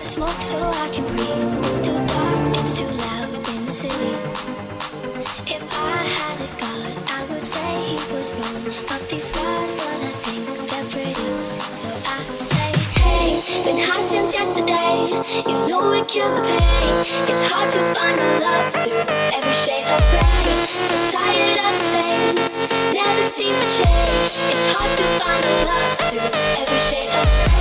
Smoke so I can breathe. It's too dark, it's too loud in the city. If I had a god, I would say he was wrong. Not these scars, but I think they're pretty. So I say, hey, been high since yesterday. You know it kills the pain. It's hard to find the love through every shade of gray. So tired of the same, never seems to change. It's hard to find the love through every shade of gray.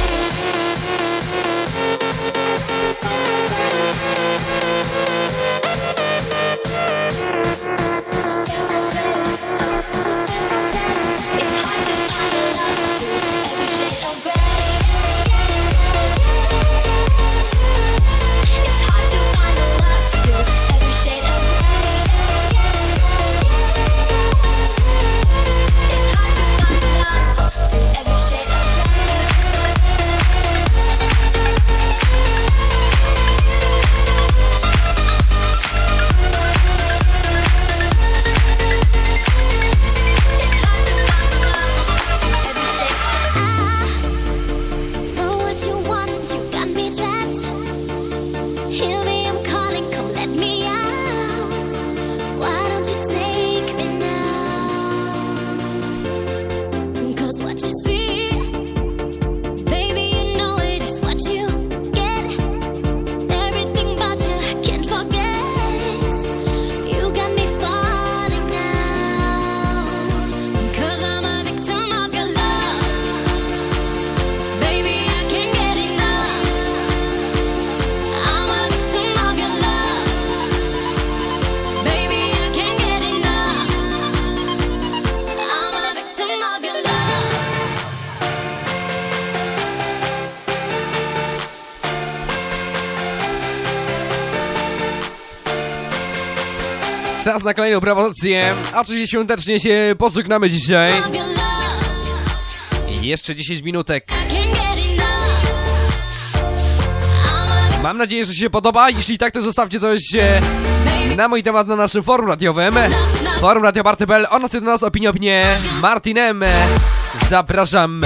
Czas na kolejną propozycję. Oczywiście świątecznie się pożegnamy dzisiaj. I jeszcze 10 minutek. Mam nadzieję, że się podoba. Jeśli tak, to zostawcie coś na mój temat na naszym forum radiowym. Forum radioparty.pl. Od nas do nas opinię Martinem. Zapraszam.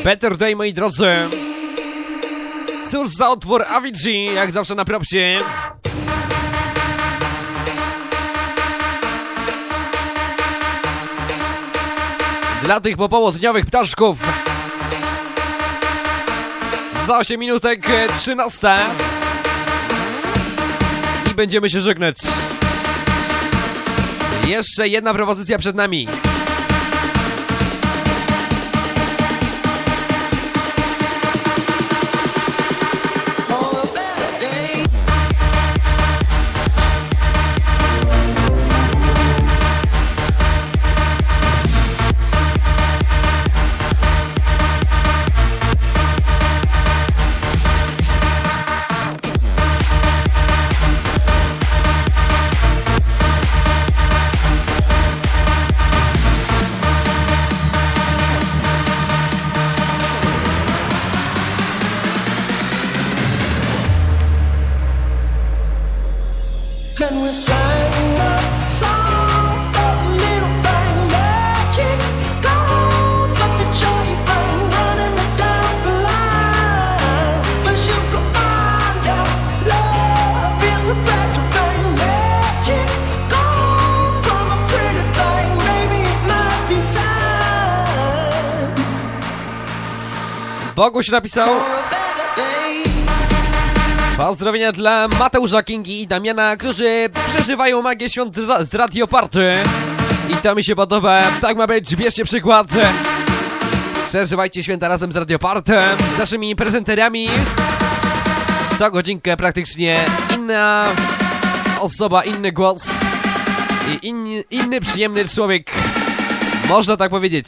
Better Day, moi drodzy. Cóż za utwór Avicii, jak zawsze na propsie. Dla tych popołudniowych ptaszków. Za 8 minutek 13. I będziemy się żegnać. Jeszcze jedna propozycja przed nami. Boguś napisał: pozdrowienia dla Mateusza, Kingi i Damiana, którzy przeżywają magię świąt z Radio Party. I to mi się podoba, tak ma być, bierzcie przykład. Przeżywajcie święta razem z Radio Party, z naszymi prezenterami. Co godzinkę praktycznie inna osoba, inny głos i inny przyjemny człowiek. Można tak powiedzieć.